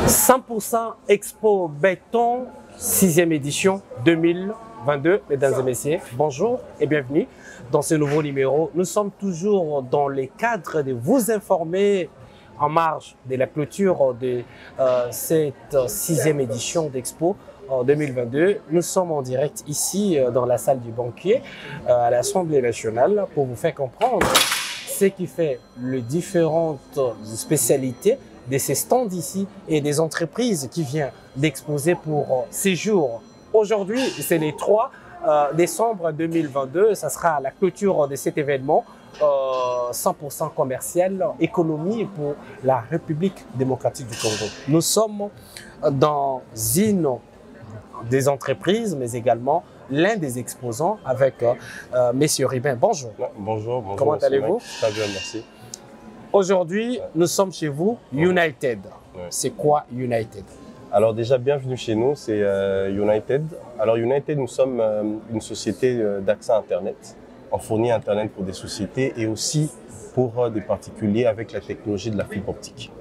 100% Expo Béton, 6e édition 2022. Mesdames et messieurs, bonjour et bienvenue dans ce nouveau numéro. Nous sommes toujours dans les cadres de vous informer en marge de la clôture de cette 6e édition d'Expo 2022. Nous sommes en direct ici dans la salle du banquier à l'Assemblée nationale pour vous faire comprendre ce qui fait les différentes spécialités de ces stands ici et des entreprises qui viennent d'exposer pour ces jours. Aujourd'hui, c'est le 3 décembre 2022. Ça sera la clôture de cet événement 100% commercial, économie pour la République démocratique du Congo. Nous sommes dans une des entreprises, mais également l'un des exposants avec Monsieur Ribin. Bonjour. Bonjour, bonjour. Comment allez-vous? Très bien, merci. Aujourd'hui, nous sommes chez vous, United. Ouais. C'est quoi United? Alors déjà, bienvenue chez nous, c'est United. Alors United, nous sommes une société d'accès Internet. On fournit Internet pour des sociétés et aussi pour des particuliers avec la technologie de la fibre optique.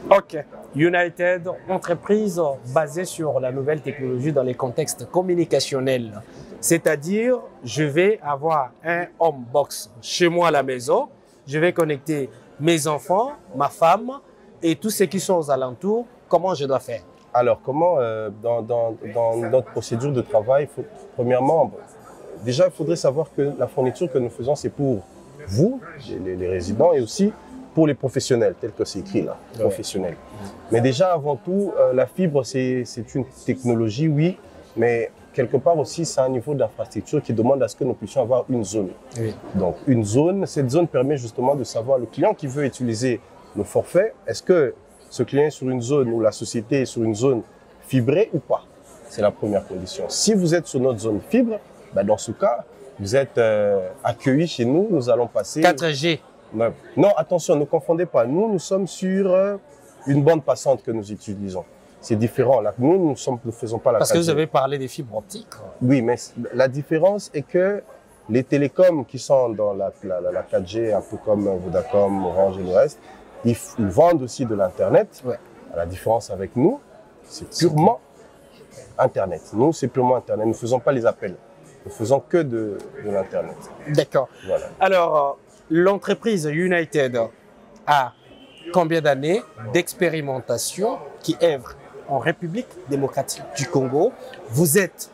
Ok. United, entreprise basée sur la nouvelle technologie dans les contextes communicationnels. C'est-à-dire, je vais avoir un home box chez moi à la maison. Je vais connecter mes enfants, ma femme et tous ceux qui sont aux alentours. Comment je dois faire? Alors, comment, dans notre procédure de travail, premièrement, déjà, il faudrait savoir que la fourniture que nous faisons, c'est pour vous, les résidents, et aussi pour les professionnels, tel que c'est écrit là, professionnels. Mais déjà, avant tout, la fibre, c'est une technologie, oui, mais quelque part aussi, c'est un niveau d'infrastructure qui demande à ce que nous puissions avoir une zone. Oui. Donc, une zone, cette zone permet justement de savoir le client qui veut utiliser nos forfaits, est-ce que ce client est sur une zone ou la société est sur une zone fibrée ou pas. C'est la première condition. Si vous êtes sur notre zone fibre, ben dans ce cas, vous êtes accueillis chez nous, nous allons passer… 4G. Non, attention, ne confondez pas. Nous sommes sur une bande passante que nous utilisons. C'est différent. Là, nous ne faisons pas la 4G. Parce que vous avez parlé des fibres optiques. Oui, mais la différence est que les télécoms qui sont dans la 4G, un peu comme Vodacom, Orange et le reste, ils vendent aussi de l'Internet. Ouais. La différence avec nous, c'est purement Internet. Nous, c'est purement Internet. Nous ne faisons pas les appels. Nous ne faisons que de l'Internet. D'accord. Voilà. Alors, l'entreprise United a combien d'années d'expérimentation qui œuvre en République démocratique du Congo? Vous êtes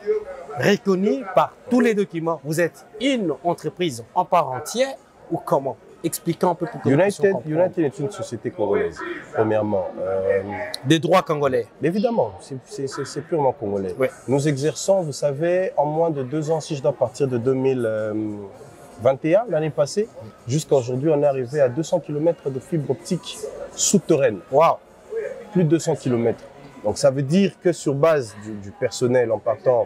reconnu par tous les documents. Vous êtes une entreprise en part entière ou comment? Expliquons un peu pour que United est une société congolaise, premièrement. Des droits congolais? Évidemment, c'est purement congolais. Ouais. Nous exerçons, vous savez, en moins de 2 ans, si je dois partir de 2021, l'année passée, jusqu'à aujourd'hui, on est arrivé à 200 km de fibre optique souterraine. Wow. Plus de 200 km. Donc ça veut dire que sur base du personnel, en partant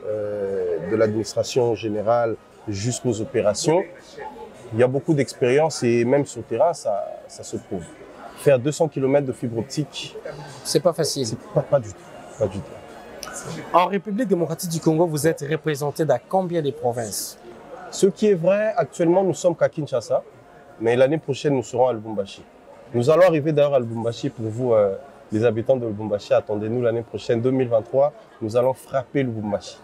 de l'administration générale jusqu'aux opérations, il y a beaucoup d'expérience et même sur le terrain, ça se prouve. Faire 200 km de fibre optique, c'est pas facile. Pas du tout. Pas du tout. En République démocratique du Congo, vous êtes représenté dans combien de provinces? Ce qui est vrai, actuellement, nous sommes qu'à Kinshasa, mais l'année prochaine, nous serons à Lubumbashi. Nous allons arriver d'ailleurs à Lubumbashi pour vous, les habitants de Lubumbashi. Attendez-nous l'année prochaine, 2023, nous allons frapper Lubumbashi.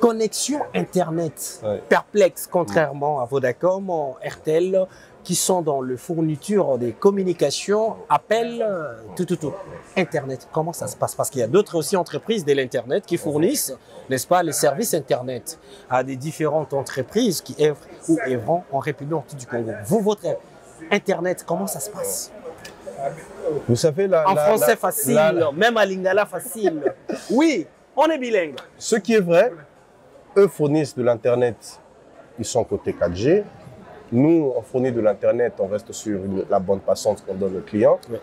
Connexion Internet, ouais. Perplexe, contrairement à Vodacom, RTL, qui sont dans le fourniture des communications, appels, tout. Internet, comment ça se passe? Parce qu'il y a d'autres aussi entreprises de l'Internet qui fournissent, n'est-ce pas, les services Internet à des différentes entreprises qui œuvrent ou œuvrent en République du Congo. Vous, votre Internet, comment ça se passe? Vous savez, en français facile, même à Lingala facile. Oui, on est bilingue. Ce qui est vrai, eux fournissent de l'Internet, ils sont côté 4G. Nous, on fournit de l'Internet, on reste sur la bande passante qu'on donne aux clients. Oui.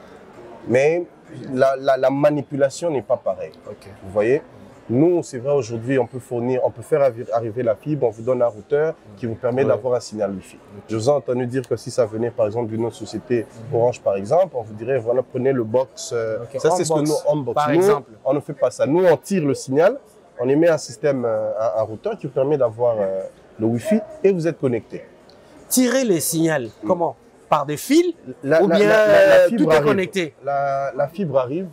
Mais la manipulation n'est pas pareille. Okay. Vous voyez? Nous, c'est vrai, aujourd'hui, on peut faire arriver la fibre, on vous donne un routeur qui vous permet d'avoir un signal Wi-Fi. Je vous ai entendu dire que si ça venait, par exemple, d'une autre société, Orange, par exemple, on vous dirait, voilà, prenez le box. Okay. Ça, c'est ce que nous, on-box. Par exemple. On ne fait pas ça. Nous, on tire le signal, on émet un système, un routeur qui vous permet d'avoir le Wi-Fi et vous êtes connecté. Tirer les signaux, comment? par des fils ou bien fibre tout est arrive. connecté? La fibre arrive.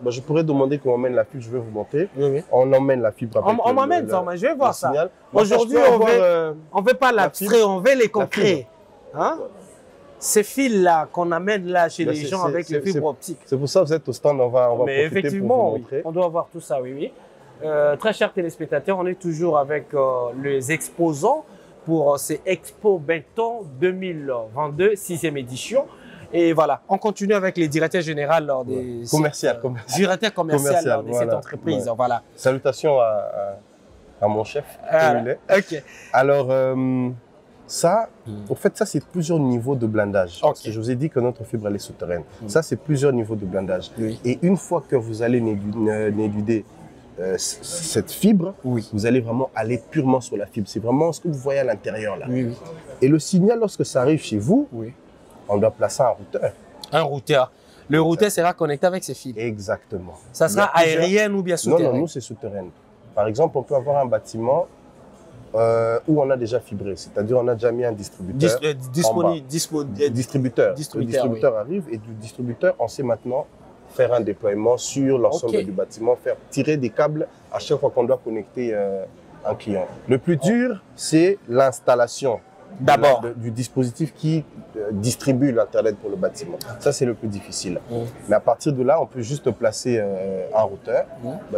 Je pourrais demander qu'on emmène la fibre, je vais vous montrer. Oui, oui. On emmène la fibre. On m'emmène ça, je vais voir ça. Aujourd'hui, on veut pas l'abstrait, on veut les concrets. Hein? Ces fils-là qu'on amène là chez les gens avec les fibres optiques. C'est pour ça que vous êtes au stand, on va Mais effectivement, pour vous montrer. on doit voir tout ça, oui, oui. Très chers téléspectateurs, on est toujours avec les exposants pour ces Expo Benetton 2022, 6e édition. Et voilà, on continue avec les directeurs généraux lors des directeurs commerciaux de cette entreprise. Ouais. Voilà. Salutations à mon chef. Ok. Alors, ça, en fait, ça, c'est plusieurs niveaux de blindage. Parce que je vous ai dit que notre fibre, elle est souterraine. Ça, c'est plusieurs niveaux de blindage. Oui. Et une fois que vous allez néduder cette fibre, vous allez vraiment aller purement sur la fibre. C'est vraiment ce que vous voyez à l'intérieur là. Oui, oui. Et le signal, lorsque ça arrive chez vous, on doit placer un routeur. Un routeur. Le routeur sera connecté avec ses fils. Exactement. Ça sera aérien ou bien souterrain? Non, nous, c'est souterrain. Par exemple, on peut avoir un bâtiment où on a déjà fibré, c'est-à-dire on a déjà mis un distributeur. Le distributeur arrive et du distributeur, on sait maintenant faire un déploiement sur l'ensemble du bâtiment, faire tirer des câbles à chaque fois qu'on doit connecter un client. Le plus dur, c'est l'installation d'abord du dispositif qui distribue l'Internet pour le bâtiment. Ça, c'est le plus difficile. Mais à partir de là, on peut juste placer un routeur.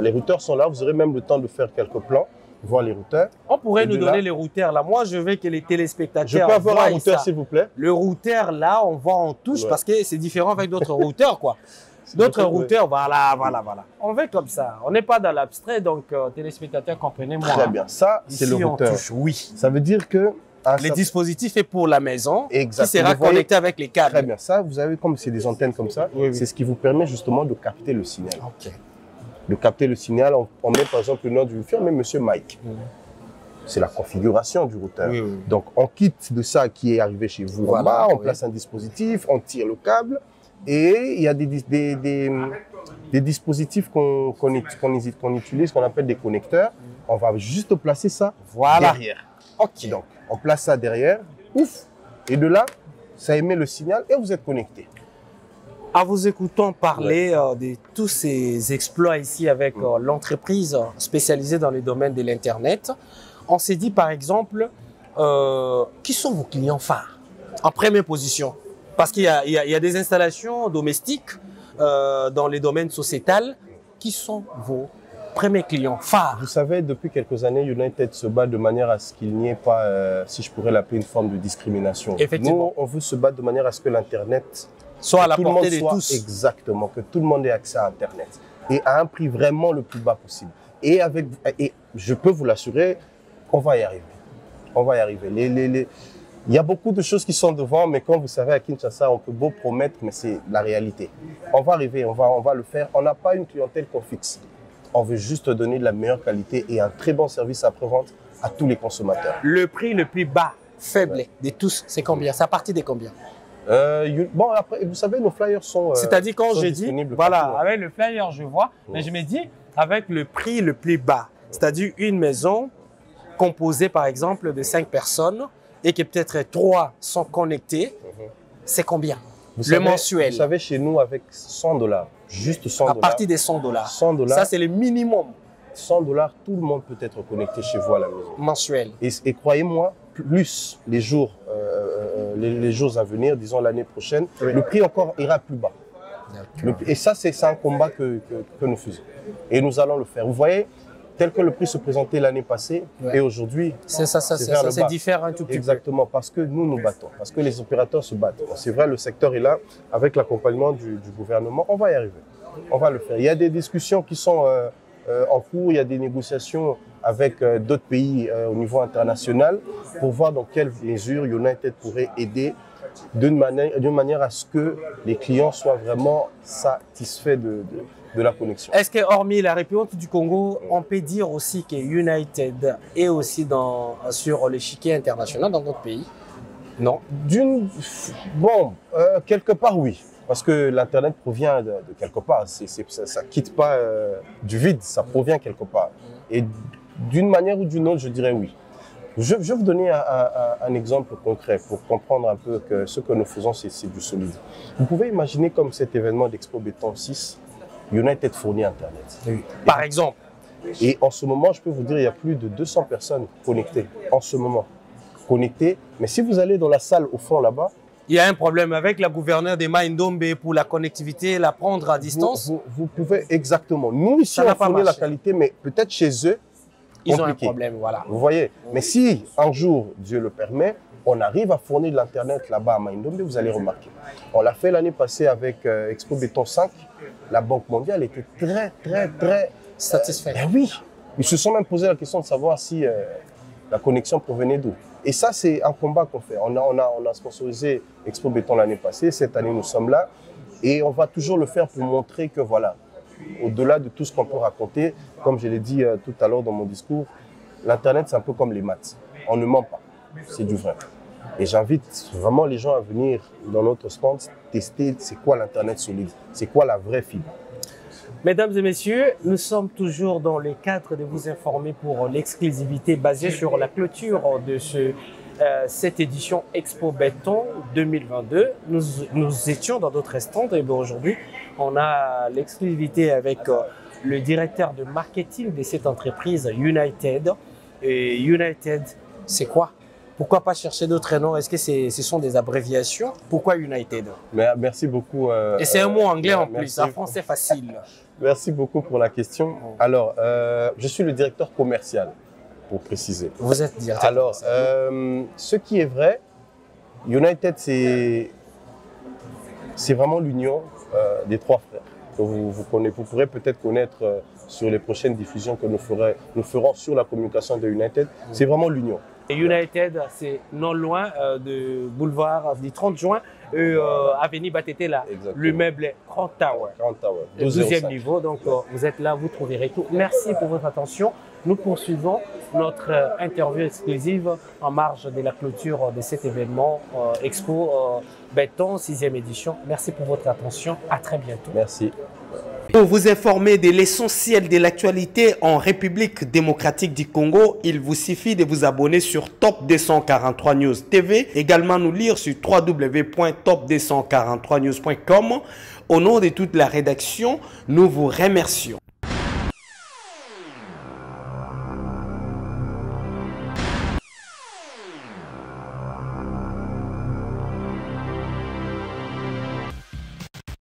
Les routeurs sont là, vous aurez même le temps de faire quelques plans, voir les routeurs. On pourrait nous donner les routeurs là. Moi, je veux que les téléspectateurs. Je peux avoir un routeur, s'il vous plaît? Le routeur là, on voit en touche parce que c'est différent avec d'autres routeurs, quoi. D'autres routeurs, voilà. On veut comme ça. On n'est pas dans l'abstrait, donc téléspectateurs, comprenez-moi. Très bien. Ça, c'est le routeur. Oui. Ça veut dire que le dispositif est pour la maison, qui sera connecté avec les câbles. Très bien. Ça, vous avez comme c'est des antennes comme ça. C'est ce qui vous permet justement de capter le signal. De capter le signal, on met par exemple le nom du firme, mais Monsieur Mike. C'est la configuration du routeur. Donc, on quitte de ça qui est arrivé chez vous en bas, on place un dispositif, on tire le câble et il y a des dispositifs qu'on utilise, qu'on appelle des connecteurs. On va juste placer ça derrière. Donc, on place ça derrière, ouf, et de là, ça émet le signal et vous êtes connecté. En vous écoutant parler de tous ces exploits ici avec l'entreprise spécialisée dans les domaines de l'Internet, on s'est dit par exemple, qui sont vos clients phares en première position? Parce qu'il y a des installations domestiques dans les domaines sociétals. Qui sont vos premiers clients phares? Vous savez, depuis quelques années, United se bat de manière à ce qu'il n'y ait pas, si je pourrais l'appeler, une forme de discrimination. Effectivement. Nous, on veut se battre de manière à ce que l'Internet soit à la portée de tous. Exactement, que tout le monde ait accès à Internet. Et à un prix vraiment le plus bas possible. Et je peux vous l'assurer, on va y arriver. On va y arriver. Il y a beaucoup de choses qui sont devant, mais comme vous savez, à Kinshasa, on peut beau promettre, mais c'est la réalité. On va arriver, on va le faire. On n'a pas une clientèle qu'on fixe. On veut juste donner de la meilleure qualité et un très bon service après-vente à tous les consommateurs. Le prix le plus bas, faible de tous, c'est combien? C'est à partir de combien? Bon, après, vous savez, nos flyers sont c'est-à-dire quand j'ai dit, voilà, partout, avec le flyer, je vois, mais je me dis, avec le prix le plus bas, c'est-à-dire une maison composée, par exemple, de 5 personnes et que peut-être 3 sont connectés, c'est combien? Mensuel. Vous savez, chez nous, avec $100, juste $100. À partir des $100. 100 $. Ça, c'est le minimum. $100, tout le monde peut être connecté chez vous à la maison. Mensuel. Et croyez-moi, plus les jours à venir, disons l'année prochaine, le prix encore ira plus bas. Et ça, c'est un combat que nous faisons. Et nous allons le faire. Vous voyez, tel que le prix se présentait l'année passée et aujourd'hui, c'est différent un tout petit peu. Exactement, parce que nous nous battons, parce que les opérateurs se battent. C'est vrai, le secteur est là, avec l'accompagnement du gouvernement, on va y arriver. On va le faire. Il y a des discussions qui sont en cours, il y a des négociations avec d'autres pays au niveau international pour voir dans quelle mesure United pourrait aider d'une manière à ce que les clients soient vraiment satisfaits de la connexion. Est-ce que hormis la République du Congo, on peut dire aussi que United est aussi sur l'échiquier international dans d'autres pays? Non. Quelque part oui. Parce que l'Internet provient de quelque part. Ça ne quitte pas du vide, ça provient quelque part. Et d'une manière ou d'une autre, je dirais oui. Je vais vous donner un exemple concret pour comprendre un peu que ce que nous faisons, c'est du solide. Vous pouvez imaginer comme cet événement d'Expo Béton 6, United fournit Internet. Oui. Par exemple. Et en ce moment, je peux vous dire, il y a plus de 200 personnes connectées. En ce moment, connectées. Mais si vous allez dans la salle au fond là-bas, il y a un problème avec la gouverneure des Ndombe pour la connectivité, la prendre à distance. Vous pouvez exactement. Nous, ici, on fournit la qualité, mais peut-être chez eux, ils ont un problème, voilà. Vous voyez. Mais si un jour, Dieu le permet, on arrive à fournir de l'Internet là-bas à Ndombe, vous allez remarquer. On l'a fait l'année passée avec Expo Béton 5. La Banque mondiale était très satisfaite. Ben oui. Ils se sont même posé la question de savoir si la connexion provenait d'où. Et ça, c'est un combat qu'on fait. On a sponsorisé Expo Béton l'année passée. Cette année, nous sommes là. Et on va toujours le faire pour montrer que, voilà, au-delà de tout ce qu'on peut raconter, comme je l'ai dit tout à l'heure dans mon discours, l'Internet, c'est un peu comme les maths. On ne ment pas. C'est du vrai. Et j'invite vraiment les gens à venir dans notre stand tester c'est quoi l'Internet solide, c'est quoi la vraie fibre. Mesdames et messieurs, nous sommes toujours dans le cadre de vous informer pour l'exclusivité basée sur la clôture de cette édition Expo Béton 2022. Nous étions dans d'autres stands et aujourd'hui, on a l'exclusivité avec le directeur de marketing de cette entreprise United. Et United, c'est quoi? Pourquoi pas chercher d'autres noms? Est-ce que ce sont des abréviations? Pourquoi United? Merci beaucoup. Et c'est un mot anglais en plus, en français facile. Merci beaucoup pour la question. Alors, je suis le directeur commercial, pour préciser. Vous êtes directeur. Alors, ce qui est vrai, United, c'est vraiment l'union des trois frères. Que vous pourrez peut-être connaître sur les prochaines diffusions que nous ferons sur la communication de United. C'est vraiment l'union. Et United, c'est non loin de boulevard du 30 juin, avenue Batete, là. Exactement. Le meuble est Grand Tower. Grand Tower, 12e niveau. Donc, vous êtes là, vous trouverez tout. Merci pour votre attention. Nous poursuivons notre interview exclusive en marge de la clôture de cet événement Expo Béton 6e édition. Merci pour votre attention. À très bientôt. Merci. Pour vous informer de l'essentiel de l'actualité en République démocratique du Congo, il vous suffit de vous abonner sur Top 243 News TV. Également nous lire sur www.top243news.com. Au nom de toute la rédaction, nous vous remercions.